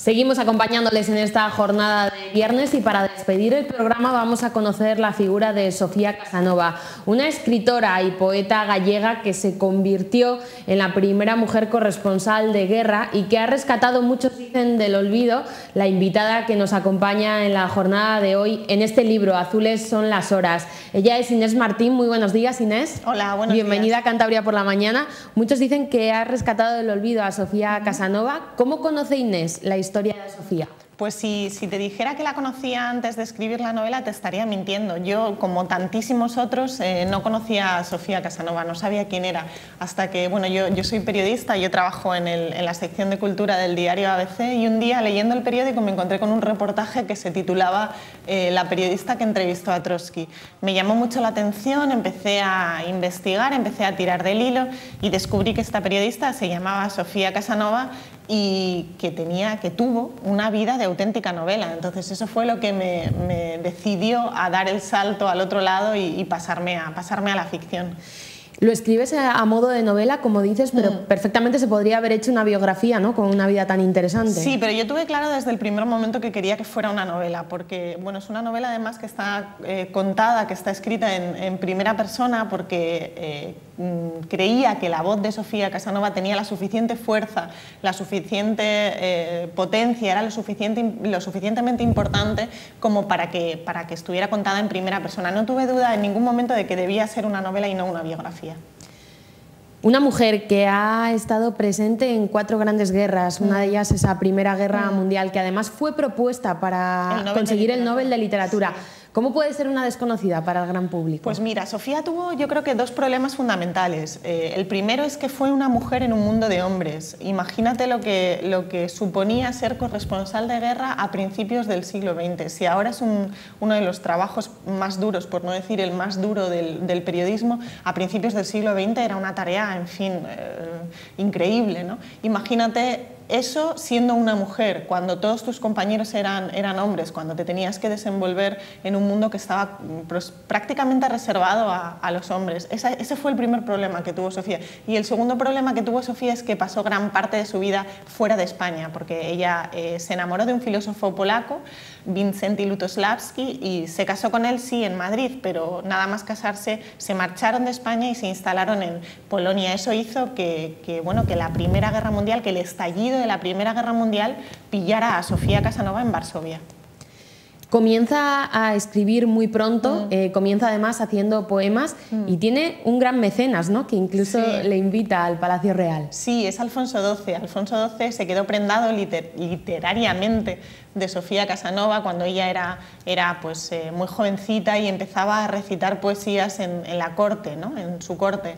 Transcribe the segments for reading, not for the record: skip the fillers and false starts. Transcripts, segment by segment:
Seguimos acompañándoles en esta jornada de viernes y para despedir el programa vamos a conocer la figura de Sofía Casanova, una escritora y poeta gallega que se convirtió en la primera mujer corresponsal de guerra y que ha rescatado, muchos dicen, del olvido. La invitada que nos acompaña en la jornada de hoy en este libro, Azules son las horas. Ella es Inés Martín. Muy buenos días, Inés. Hola, buenos días. Bienvenida a Cantabria por la mañana. Muchos dicen que ha rescatado del olvido a Sofía Casanova. ¿Cómo conoce Inés la historia de Sofía? Pues si te dijera que la conocía antes de escribir la novela te estaría mintiendo. Yo, como tantísimos otros, no conocía a Sofía Casanova, no sabía quién era, hasta que, bueno, yo soy periodista, yo trabajo en la sección de cultura del diario ABC y un día leyendo el periódico me encontré con un reportaje que se titulaba La periodista que entrevistó a Trotsky. Me llamó mucho la atención, empecé a investigar, empecé a tirar del hilo y descubrí que esta periodista se llamaba Sofía Casanova y que tuvo una vida de auténtica novela. Entonces eso fue lo que me decidió a dar el salto al otro lado y pasarme a la ficción. Lo escribes a modo de novela, como dices, pero perfectamente se podría haber hecho una biografía, ¿no?, con una vida tan interesante. Sí, pero yo tuve claro desde el primer momento que quería que fuera una novela, porque bueno, es una novela además que está contada, que está escrita en primera persona, porque creía que la voz de Sofía Casanova tenía la suficiente fuerza, la suficiente potencia, era lo suficientemente importante como para que estuviera contada en primera persona. No tuve duda en ningún momento de que debía ser una novela y no una biografía. Una mujer que ha estado presente en 4 grandes guerras, una de ellas esa Primera Guerra Mundial, que además fue propuesta para conseguir el Nobel de Literatura. Sí. ¿Cómo puede ser una desconocida para el gran público? Pues mira, Sofía tuvo, yo creo que 2 problemas fundamentales. El primero es que fue una mujer en un mundo de hombres. Imagínate lo que suponía ser corresponsal de guerra a principios del siglo XX. Si ahora es uno de los trabajos más duros, por no decir el más duro del periodismo, a principios del siglo XX era una tarea, en fin, increíble, ¿no? Imagínate eso siendo una mujer, cuando todos tus compañeros eran hombres, cuando te tenías que desenvolver en un mundo que estaba prácticamente reservado a los hombres. Ese fue el primer problema que tuvo Sofía. Y el segundo problema que tuvo Sofía es que pasó gran parte de su vida fuera de España, porque ella se enamoró de un filósofo polaco, Wincenty Lutosławski, y se casó con él, sí, en Madrid, pero nada más casarse se marcharon de España y se instalaron en Polonia. Eso hizo que la Primera Guerra Mundial, que el estallido de la Primera Guerra Mundial pillara a Sofía Casanova en Varsovia. Comienza a escribir muy pronto, comienza además haciendo poemas y tiene un gran mecenas, ¿no?, que incluso le invita al Palacio Real. Sí, es Alfonso XII. Alfonso XII se quedó prendado literariamente de Sofía Casanova cuando ella era muy jovencita y empezaba a recitar poesías en la corte, ¿no?, en su corte.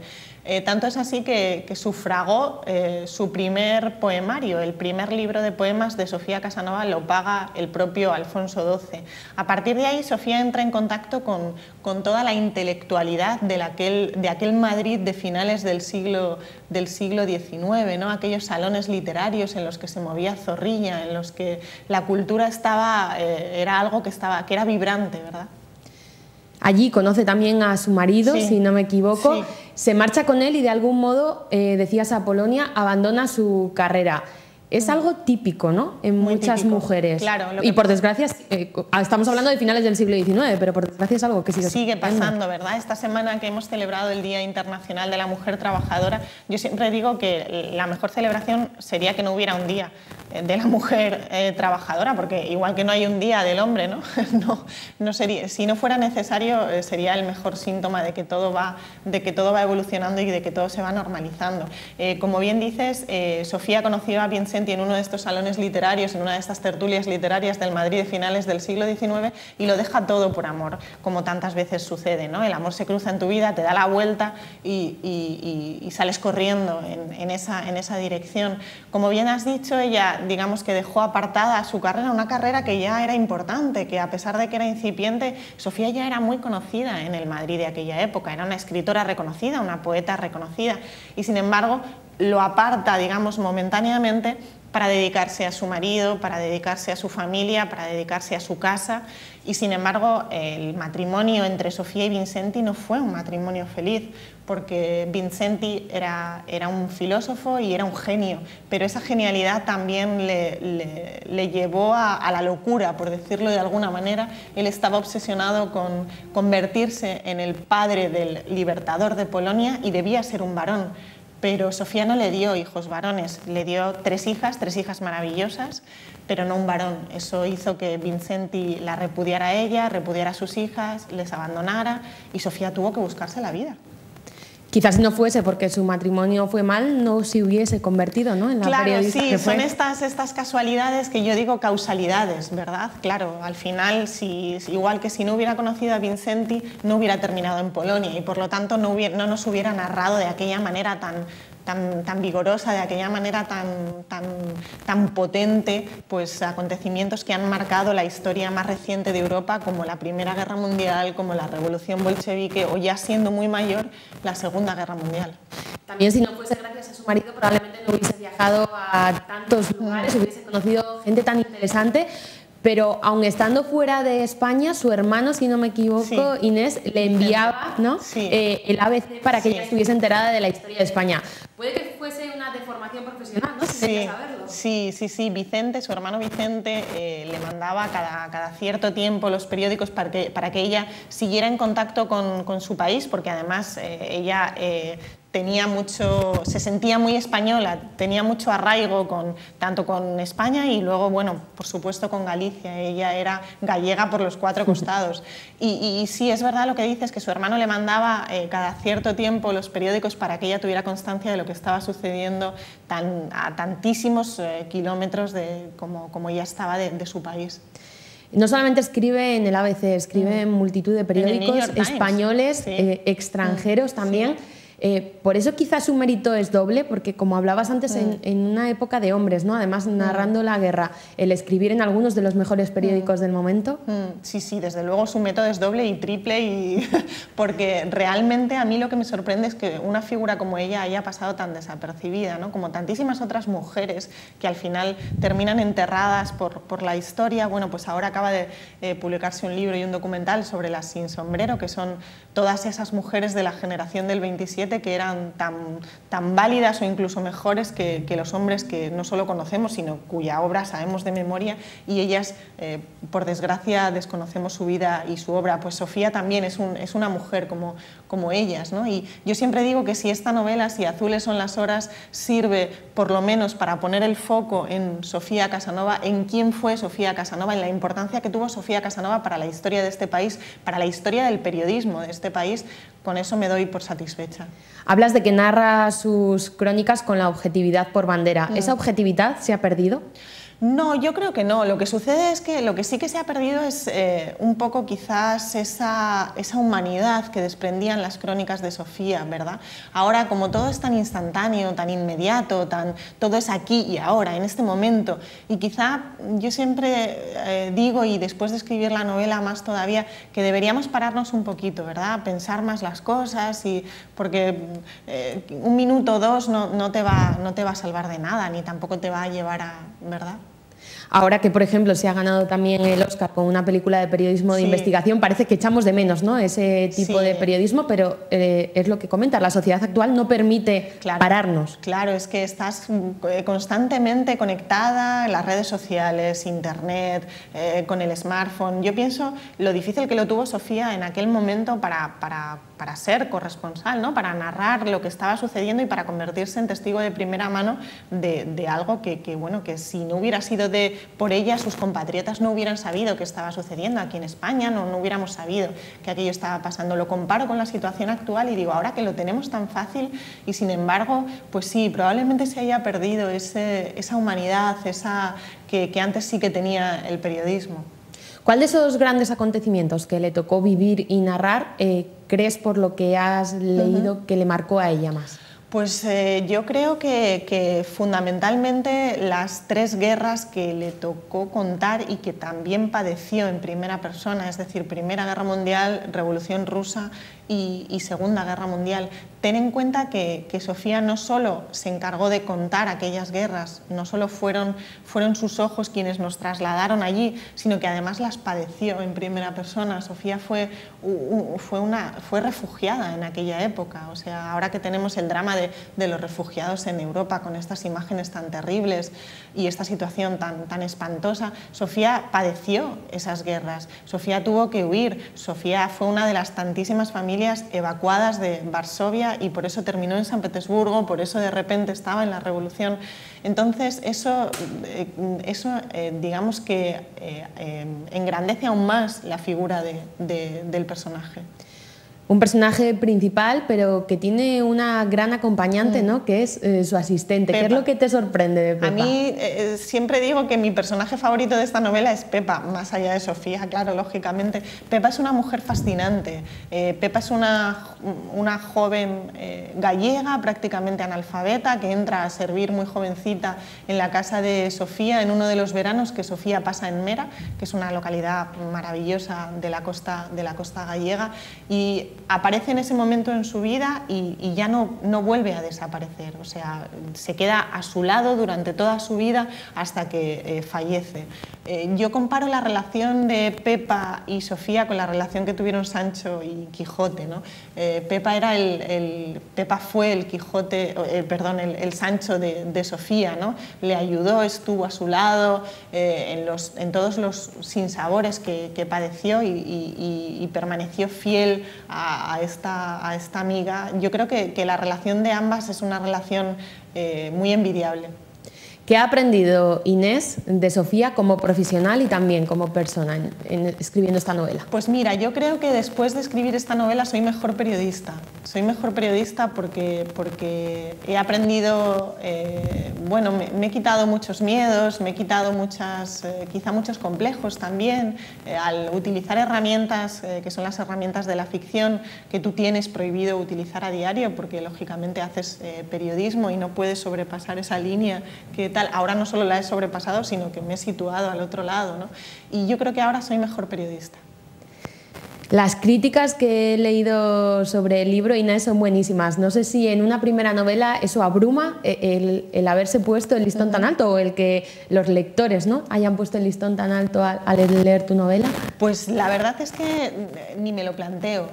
Tanto es así que sufragó su primer poemario, el primer libro de poemas de Sofía Casanova lo paga el propio Alfonso XII. A partir de ahí Sofía entra en contacto con toda la intelectualidad de aquel Madrid de finales del siglo XIX, ¿no?, aquellos salones literarios en los que se movía Zorrilla, en los que la cultura era algo que era vibrante, ¿verdad? Allí conoce también a su marido, si no me equivoco, sí. Se marcha con él y de algún modo, decías a Polonia, abandona su carrera. Es algo típico, ¿no?, en muchas mujeres. Claro, y por desgracia, estamos hablando de finales del siglo XIX, pero por desgracia es algo que sigue pasando, ¿verdad? Esta semana que hemos celebrado el Día Internacional de la Mujer Trabajadora, yo siempre digo que la mejor celebración sería que no hubiera un día de la mujer trabajadora, porque igual que no hay un día del hombre, ¿no? No sería, si no fuera necesario, sería el mejor síntoma de que todo va evolucionando y de que todo se va normalizando. Como bien dices, Sofía conoció a Wincenty en uno de estos salones literarios, en una de estas tertulias literarias del Madrid de finales del siglo XIX, y lo deja todo por amor, como tantas veces sucede, ¿no? El amor se cruza en tu vida, te da la vuelta y sales corriendo en esa dirección. Como bien has dicho, ella, digamos que dejó apartada su carrera, una carrera que ya era importante, que a pesar de que era incipiente, Sofía ya era muy conocida en el Madrid de aquella época, era una escritora reconocida, una poeta reconocida, y sin embargo lo aparta, digamos, momentáneamente para dedicarse a su marido, para dedicarse a su familia, para dedicarse a su casa, y sin embargo el matrimonio entre Sofía y Vincenti no fue un matrimonio feliz, porque Vincenti era un filósofo y era un genio, pero esa genialidad también le llevó a la locura, por decirlo de alguna manera. Él estaba obsesionado con convertirse en el padre del libertador de Polonia y debía ser un varón. Pero Sofía no le dio hijos varones, le dio 3 hijas maravillosas, pero no un varón. Eso hizo que Vincenti la repudiara a ella, repudiara a sus hijas, les abandonara, y Sofía tuvo que buscarse la vida. Quizás si no fuese porque su matrimonio fue mal, no se hubiese convertido, ¿no?, en la periodista que fue. Claro, sí, son estas casualidades que yo digo causalidades, ¿verdad? Claro, al final, igual que si no hubiera conocido a Vincenti, no hubiera terminado en Polonia, y por lo tanto no nos hubiera narrado de aquella manera tan vigorosa, de aquella manera tan potente, pues acontecimientos que han marcado la historia más reciente de Europa, como la Primera Guerra Mundial, como la Revolución Bolchevique, o ya siendo muy mayor, la Segunda Guerra Mundial. También, si no fuese gracias a su marido, probablemente no hubiese viajado a tantos lugares, hubiese conocido gente tan interesante. Pero aun estando fuera de España, su hermano, si no me equivoco, sí, Inés, le enviaba, ¿no?, sí, el ABC para que ella estuviese enterada de la historia de España. Puede que fuese una deformación profesional, ¿no?, sin ella saberlo. Sí, Vicente, su hermano Vicente, le mandaba cada cierto tiempo los periódicos para que ella siguiera en contacto con su país, porque además ella se sentía muy española, tenía mucho arraigo tanto con España y luego, bueno, por supuesto con Galicia. Ella era gallega por los 4 costados. Y sí, es verdad lo que dices, que su hermano le mandaba cada cierto tiempo los periódicos para que ella tuviera constancia de lo que estaba sucediendo a tantísimos kilómetros como ella estaba de su país. No solamente escribe en el ABC, escribe en multitud de periódicos españoles, extranjeros también. Sí. Por eso quizás su mérito es doble, porque como hablabas antes, en una época de hombres, ¿no?, además narrando la guerra, el escribir en algunos de los mejores periódicos del momento. Sí, desde luego su método es doble y triple, porque realmente a mí lo que me sorprende es que una figura como ella haya pasado tan desapercibida, ¿no?, como tantísimas otras mujeres que al final terminan enterradas por la historia. Bueno, pues ahora acaba de publicarse un libro y un documental sobre las sin sombrero, que son todas esas mujeres de la generación del 27 que eran tan válidas o incluso mejores que los hombres que no solo conocemos, sino cuya obra sabemos de memoria, y ellas, por desgracia, desconocemos su vida y su obra. Pues Sofía también es una mujer como ellas, ¿no? Y yo siempre digo que si esta novela, si Azules son las horas, sirve por lo menos para poner el foco en Sofía Casanova, en quién fue Sofía Casanova, en la importancia que tuvo Sofía Casanova para la historia de este país, para la historia del periodismo de este país, con eso me doy por satisfecha. Hablas de que narra sus crónicas con la objetividad por bandera. ¿Esa objetividad se ha perdido? No, yo creo que no. Lo que sucede es que lo que sí que se ha perdido es un poco quizás esa humanidad que desprendían las crónicas de Sofía, ¿verdad? Ahora, como todo es tan instantáneo, tan inmediato, todo es aquí y ahora, en este momento, y quizá yo siempre digo, y después de escribir la novela más todavía, que deberíamos pararnos un poquito, ¿verdad? Pensar más las cosas, porque un minuto o dos no te va a salvar de nada, ni tampoco te va a llevar a, ¿verdad? Ahora que, por ejemplo, se ha ganado también el Oscar con una película de periodismo de investigación, parece que echamos de menos, ¿no?, ese tipo de periodismo, pero es lo que comentas, la sociedad actual no permite pararnos. Claro, es que estás constantemente conectada en las redes sociales, internet, con el smartphone. Yo pienso lo difícil que lo tuvo Sofía en aquel momento para ser corresponsal, ¿no?, para narrar lo que estaba sucediendo y para convertirse en testigo de primera mano de algo que si no hubiera sido por ella, sus compatriotas no hubieran sabido qué estaba sucediendo aquí en España, no hubiéramos sabido que aquello estaba pasando. Lo comparo con la situación actual y digo, ahora que lo tenemos tan fácil, y sin embargo, pues sí, probablemente se haya perdido esa humanidad, que antes sí que tenía el periodismo. ¿Cuál de esos grandes acontecimientos que le tocó vivir y narrar crees, por lo que has leído, que le marcó a ella más? Pues yo creo que fundamentalmente las 3 guerras que le tocó contar y que también padeció en primera persona, es decir, Primera Guerra Mundial, Revolución Rusa y Segunda Guerra Mundial. Ten en cuenta que Sofía no solo se encargó de contar aquellas guerras, no solo fueron sus ojos quienes nos trasladaron allí, sino que además las padeció en primera persona. Sofía fue refugiada en aquella época. O sea, ahora que tenemos el drama de los refugiados en Europa con estas imágenes tan terribles y esta situación tan espantosa, Sofía padeció esas guerras. Sofía tuvo que huir. Sofía fue una de las tantísimas familias evacuadas de Varsovia y por eso terminó en San Petersburgo, por eso de repente estaba en la revolución. Entonces eso digamos que engrandece aún más la figura del personaje. Un personaje principal, pero que tiene una gran acompañante, ¿no? Que es su asistente. Pepa. ¿Qué es lo que te sorprende de Pepa? A mí siempre digo que mi personaje favorito de esta novela es Pepa, más allá de Sofía, claro, lógicamente. Pepa es una mujer fascinante. Pepa es una joven gallega, prácticamente analfabeta, que entra a servir muy jovencita en la casa de Sofía en uno de los veranos que Sofía pasa en Mera, que es una localidad maravillosa de la costa gallega, y aparece en ese momento en su vida y ya no vuelve a desaparecer. O sea, se queda a su lado durante toda su vida hasta que fallece. Yo comparo la relación de Pepa y Sofía con la relación que tuvieron Sancho y Quijote, ¿no? Pepa fue el Quijote, el Sancho de Sofía, ¿no? Le ayudó, estuvo a su lado en todos los sinsabores que padeció y permaneció fiel a esta amiga. Yo creo que la relación de ambas es una relación muy envidiable. ¿Qué ha aprendido Inés de Sofía como profesional y también como persona escribiendo esta novela? Pues mira, yo creo que después de escribir esta novela soy mejor periodista. Soy mejor periodista porque he aprendido, bueno, me he quitado muchos miedos, me he quitado quizá muchos complejos también, al utilizar herramientas que son las herramientas de la ficción que tú tienes prohibido utilizar a diario porque lógicamente haces periodismo y no puedes sobrepasar esa línea que tal. Ahora no solo la he sobrepasado, sino que me he situado al otro lado, ¿no? Y yo creo que ahora soy mejor periodista. Las críticas que he leído sobre el libro, Inés, son buenísimas. No sé si en una primera novela eso abruma, el haberse puesto el listón tan alto, o el que los lectores, ¿no?, hayan puesto el listón tan alto al leer tu novela. Pues la verdad es que ni me lo planteo.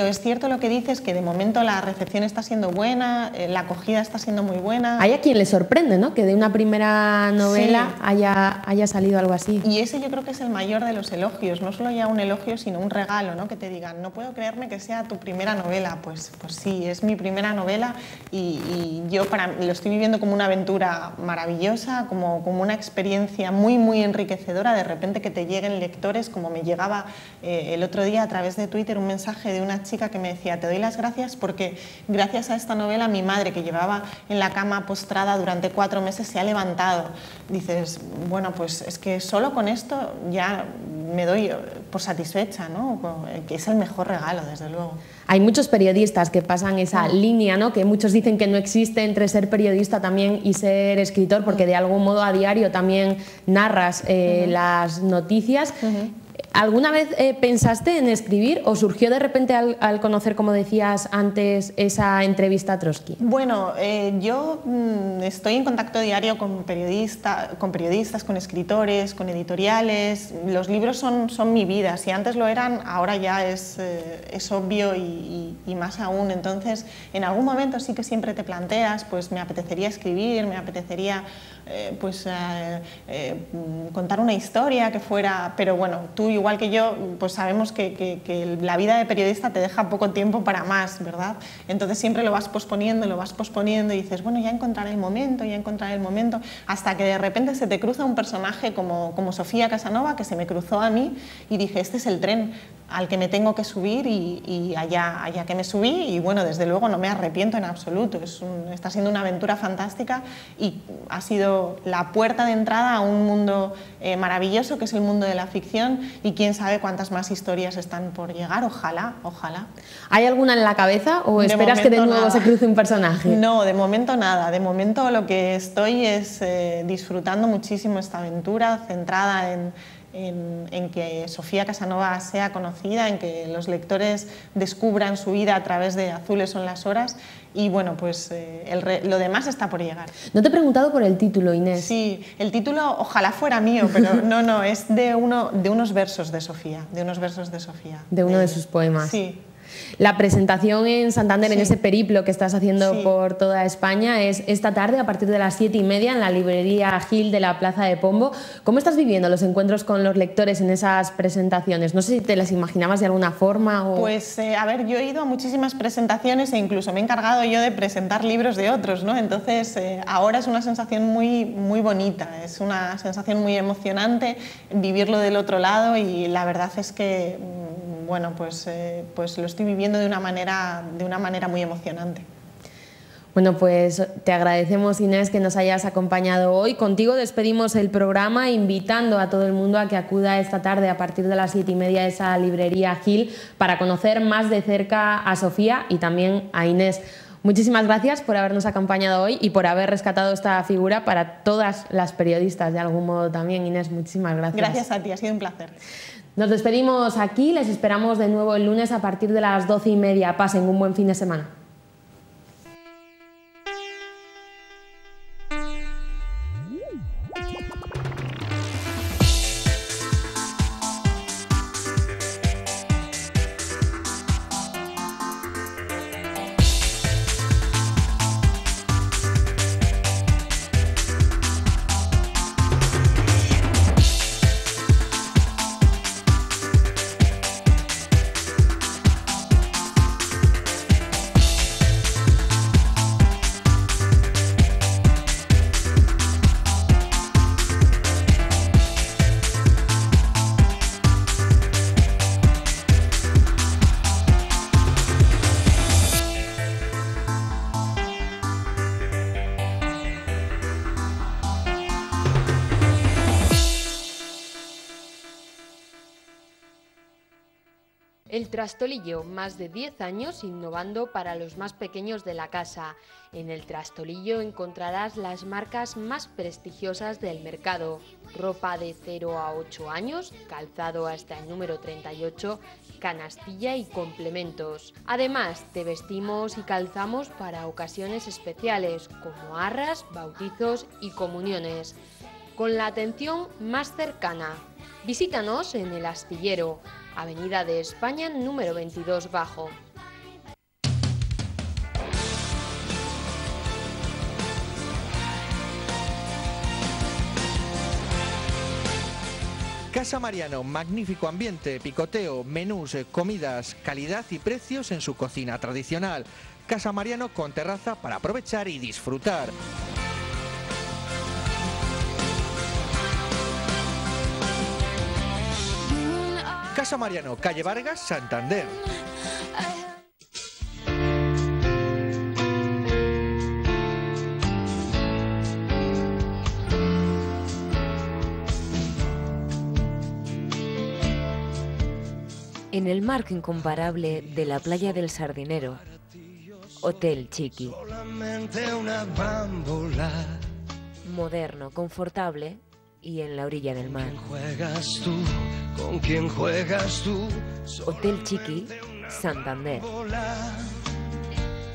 Es cierto lo que dices, que de momento la recepción está siendo buena, la acogida está siendo muy buena. Hay a quien le sorprende, ¿no?, que de una primera novela sí. haya salido algo así. Y ese yo creo que es el mayor de los elogios, no solo ya un elogio, sino un regalo, ¿no? Que te digan, no puedo creerme que sea tu primera novela. Pues sí, es mi primera novela y yo lo estoy viviendo como una aventura maravillosa, como una experiencia muy, muy enriquecedora. De repente que te lleguen lectores, como me llegaba el otro día a través de Twitter un mensaje de una chica que me decía, te doy las gracias porque gracias a esta novela mi madre, que llevaba en la cama postrada durante 4 meses, se ha levantado. Dices, bueno, pues es que solo con esto ya me doy por satisfecha, ¿no? Que es el mejor regalo, desde luego. Hay muchos periodistas que pasan esa línea, ¿no?, que muchos dicen que no existe entre ser periodista también y ser escritor, porque de algún modo a diario también narras las noticias. ¿Alguna vez pensaste en escribir o surgió de repente al conocer, como decías antes, esa entrevista a Trotsky? Bueno, yo estoy en contacto diario con periodistas, con escritores, con editoriales. Los libros son mi vida. Si antes lo eran, ahora ya es obvio y más aún. Entonces, en algún momento sí que siempre te planteas, pues me apetecería escribir, me apetecería contar una historia que fuera... Pero bueno, tú igual que yo, pues sabemos que la vida de periodista te deja poco tiempo para más, ¿verdad? Entonces siempre lo vas posponiendo y dices, bueno, ya encontraré el momento, hasta que de repente se te cruza un personaje como Sofía Casanova, que se me cruzó a mí y dije, este es el tren al que me tengo que subir y allá que me subí y bueno, desde luego no me arrepiento en absoluto. Está siendo una aventura fantástica y ha sido la puerta de entrada a un mundo maravilloso que es el mundo de la ficción y quién sabe cuántas más historias están por llegar, ojalá. ¿Hay alguna en la cabeza o esperas que de nuevo nada. Se cruce un personaje? No, de momento nada, de momento lo que estoy es disfrutando muchísimo esta aventura, centrada en en que Sofía Casanova sea conocida, en que los lectores descubran su vida a través de Azules son las horas, y bueno, pues lo demás está por llegar. No te he preguntado por el título, Inés. Sí, el título ojalá fuera mío, pero no, es de unos versos de Sofía, de uno de sus poemas. Sí. La presentación en Santander, sí. en ese periplo que estás haciendo sí. por toda España, es esta tarde a partir de las 7:30 en la librería Gil de la Plaza de Pombo. ¿Cómo estás viviendo los encuentros con los lectores en esas presentaciones? No sé si te las imaginabas de alguna forma. Pues a ver, yo he ido a muchísimas presentaciones e incluso me he encargado yo de presentar libros de otros, ¿no? Entonces ahora es una sensación muy, muy bonita, es una sensación muy emocionante vivirlo del otro lado, y la verdad es que bueno, pues lo estoy viviendo de una manera muy emocionante. Bueno, pues te agradecemos, Inés, que nos hayas acompañado hoy. Contigo despedimos el programa invitando a todo el mundo a que acuda esta tarde a partir de las 7:30 a esa librería Gil para conocer más de cerca a Sofía y también a Inés. Muchísimas gracias por habernos acompañado hoy y por haber rescatado esta figura para todas las periodistas, de algún modo también. Inés, muchísimas gracias. Gracias a ti, ha sido un placer. Nos despedimos aquí, les esperamos de nuevo el lunes a partir de las 12:30. Pasen un buen fin de semana. El Trastolillo, más de 10 años innovando para los más pequeños de la casa. En el Trastolillo encontrarás las marcas más prestigiosas del mercado. Ropa de 0 a 8 años, calzado hasta el número 38, canastilla y complementos. Además, te vestimos y calzamos para ocasiones especiales como arras, bautizos y comuniones, con la atención más cercana. Visítanos en El Astillero, Avenida de España número 22 Bajo. Casa Mariano, magnífico ambiente, picoteo, menús, comidas, calidad y precios en su cocina tradicional. Casa Mariano con terraza para aprovechar y disfrutar. Casa Mariano, calle Vargas, Santander. En el marco incomparable de la playa del Sardinero, Hotel Chiqui. Moderno, confortable y en la orilla del mar. ¿Con quién juegas tú? Hotel Chiqui, Santander.